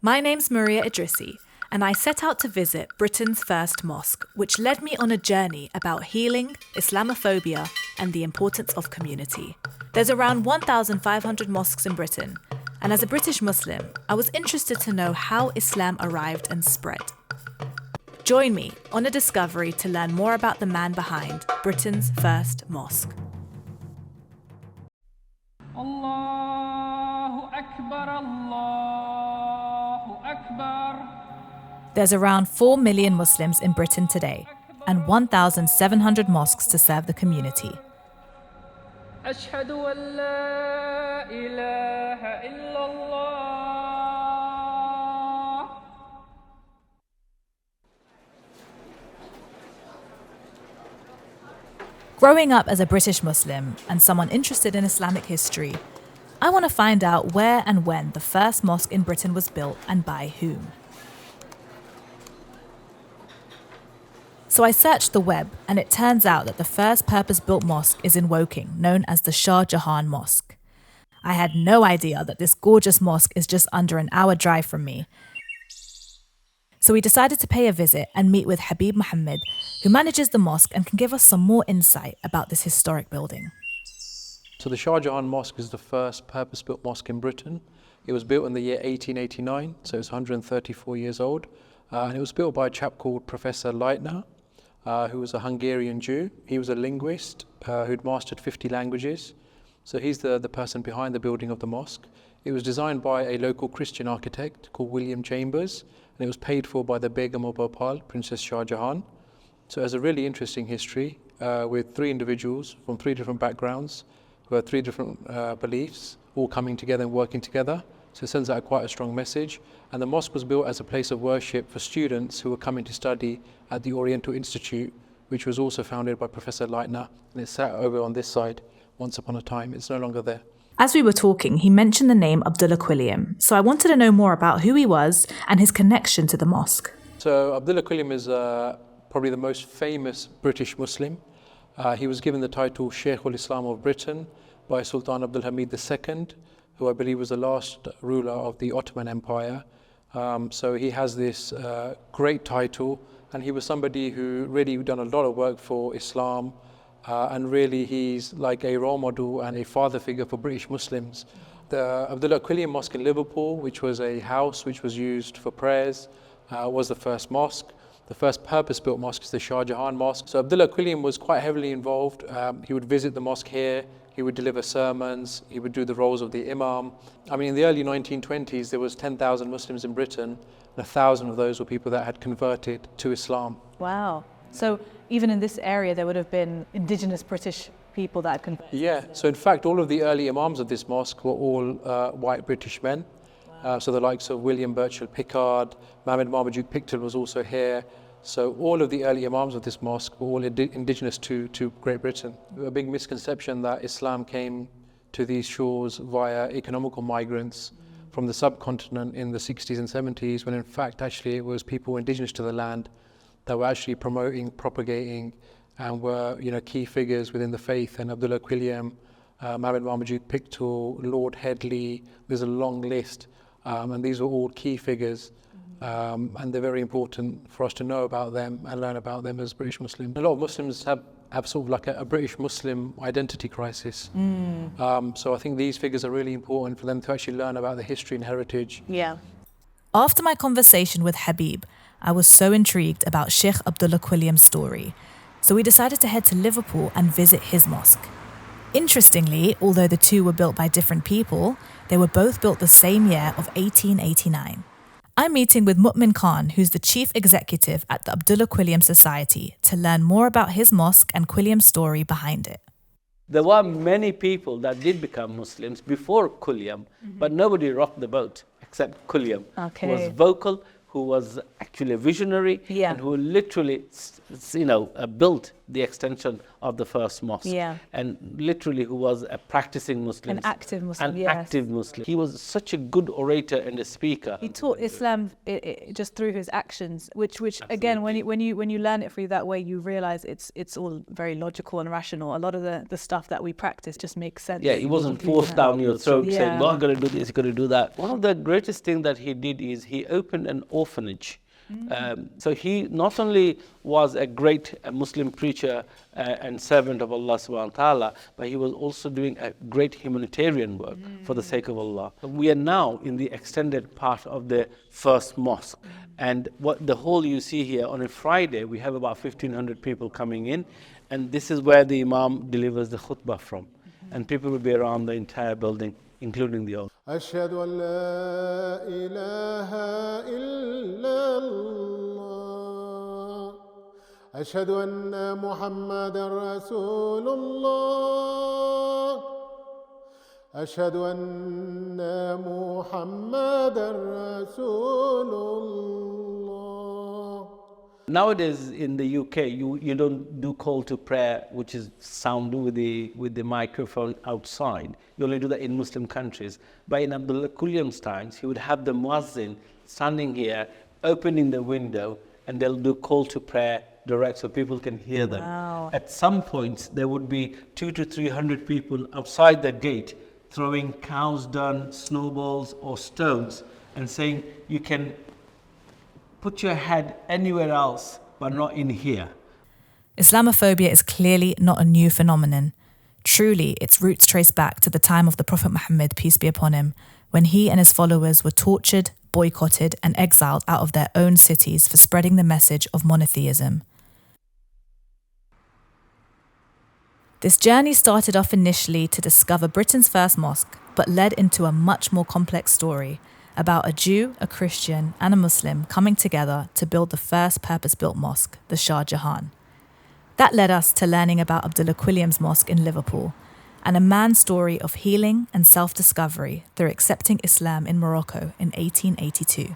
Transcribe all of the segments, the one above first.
My name's Maria Idrissi, and I set out to visit Britain's first mosque, which led me on a journey about healing, Islamophobia, and the importance of community. There's around 1,500 mosques in Britain, and as a British Muslim, I was interested to know how Islam arrived and spread. Join me on a discovery to learn more about the man behind Britain's first mosque. Allahu Akbar, Allahu Akbar. There's around 4 million Muslims in Britain today, and 1,700 mosques to serve the community. Ashhadu an la ilaha illallah. Growing up as a British Muslim and someone interested in Islamic history, I want to find out where and when the first mosque in Britain was built and by whom. So I searched the web, and it turns out that the first purpose-built mosque is in Woking, known as the Shah Jahan Mosque. I had no idea that this gorgeous mosque is just under an hour drive from me. So we decided to pay a visit and meet with Habib Mohammed, who manages the mosque and can give us some more insight about this historic building. So the Shah Jahan Mosque is the first purpose-built mosque in Britain. It was built in the year 1889, so it's 134 years old. And it was built by a chap called Professor Leitner, who was a Hungarian Jew. He was a linguist who'd mastered 50 languages. So he's the person behind the building of the mosque. It was designed by a local Christian architect called William Chambers, and it was paid for by the Begum of Bhopal, Princess Shah Jahan. So it has a really interesting history with 3 individuals from 3 different backgrounds who had 3 different beliefs, all coming together and working together. So it sends out quite a strong message. And the mosque was built as a place of worship for students who were coming to study at the Oriental Institute, which was also founded by Professor Leitner. And it sat over on this side once upon a time. It's no longer there. As we were talking, he mentioned the name Abdullah Quilliam, so I wanted to know more about who he was and his connection to the mosque. So Abdullah Quilliam is probably the most famous British Muslim. He was given the title Sheikh al-Islam of Britain by Sultan Abdul Hamid II, who I believe was the last ruler of the Ottoman Empire. So he has this great title, and he was somebody who really done a lot of work for Islam, and really he's like a role model and a father figure for British Muslims. The Abdullah Quilliam Mosque in Liverpool, which was a house which was used for prayers, was the first mosque. The first purpose-built mosque is the Shah Jahan Mosque. So Abdullah Quilliam was quite heavily involved. He would visit the mosque here, he would deliver sermons, he would do the roles of the Imam. I mean, in the early 1920s, there was 10,000 Muslims in Britain, and 1,000 of those were people that had converted to Islam. Wow. So even in this area, there would have been indigenous British people that had converted. Yeah, so in fact, all of the early Imams of this mosque were all white British men. So the likes of William Burchell Pickard, Mohammed Marmaduke Picton was also here. So all of the early Imams of this mosque were all indigenous to Great Britain. A big misconception that Islam came to these shores via economical migrants from the subcontinent in the 60s and 70s, when in fact actually it was people indigenous to the land that were actually promoting, propagating, and were key figures within the faith. And Abdullah Quilliam, Mohammed Marmaduke Picton, Lord Headley, there's a long list. And these are all key figures, and they're very important for us to know about them and learn about them as British Muslims. A lot of Muslims have sort of like a British Muslim identity crisis. So I think these figures are really important for them to actually learn about the history and heritage. Yeah. After my conversation with Habib, I was so intrigued about Sheikh Abdullah Quilliam's story, so we decided to head to Liverpool and visit his mosque. Interestingly, although the two were built by different people, they were both built the same year of 1889. I'm meeting with Mu'min Khan, who's the chief executive at the Abdullah Quilliam Society, to learn more about his mosque and Quilliam's story behind it. There were many people that did become Muslims before Quilliam, but nobody rocked the boat except Quilliam, who was vocal, who was actually a visionary, and who literally built the extension of the first mosque. Yeah. And literally who was a practicing Muslim. An active Muslim, An yes. active Muslim. He was such a good orator and a speaker. He taught Islam just through his actions, which again, when you learn it through that way, you realize it's all very logical and rational. A lot of the stuff that we practice just makes sense. Yeah, he wasn't forced down your throat saying, Yeah. "No, I'm going to do this, you're going to do that." One of the greatest things that he did is he opened an orphanage. So he not only was a great Muslim preacher and servant of Allah subhanahu wa ta'ala, but he was also doing a great humanitarian work for the sake of Allah. We are now in the extended part of the first mosque. And what the hall you see here, on a Friday, we have about 1,500 people coming in. And this is where the Imam delivers the khutbah from. And people will be around the entire building, including the old. أشهد أن لا إله إلا الله أشهد أن محمدا رسول الله أشهد أن محمدا رسول الله. Nowadays in the UK, you don't do call to prayer, which is sound with the microphone outside. You only do that in Muslim countries. But in Abdullah Quliam's times, he would have the muazzin standing here, opening the window, and they'll do call to prayer direct so people can hear them. Wow. At some points, there would be 200 to 300 people outside the gate throwing cow's dung, snowballs, or stones, and saying, "You can put your head anywhere else, but not in here." Islamophobia is clearly not a new phenomenon. Truly, its roots trace back to the time of the Prophet Muhammad, peace be upon him, when he and his followers were tortured, boycotted, and exiled out of their own cities for spreading the message of monotheism. This journey started off initially to discover Britain's first mosque, but led into a much more complex story about a Jew, a Christian, and a Muslim coming together to build the first purpose-built mosque, the Shah Jahan. That led us to learning about Abdullah Quliam's mosque in Liverpool, and a man's story of healing and self-discovery through accepting Islam in Morocco in 1882.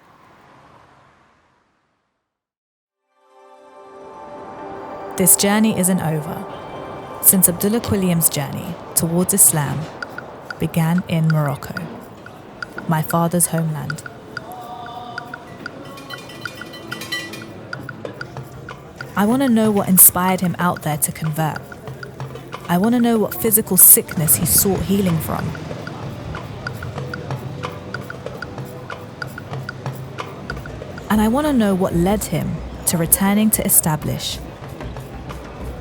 This journey isn't over, since Abdullah Quliam's journey towards Islam began in Morocco, my father's homeland. I want to know what inspired him out there to convert. I want to know what physical sickness he sought healing from. And I want to know what led him to returning to establish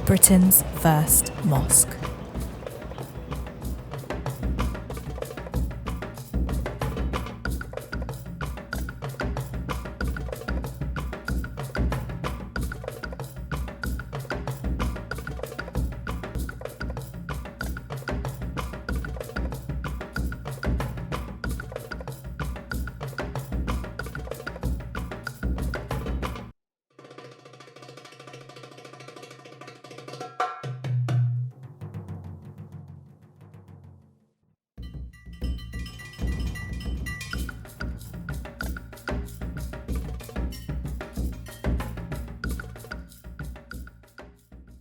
Britain's first mosque.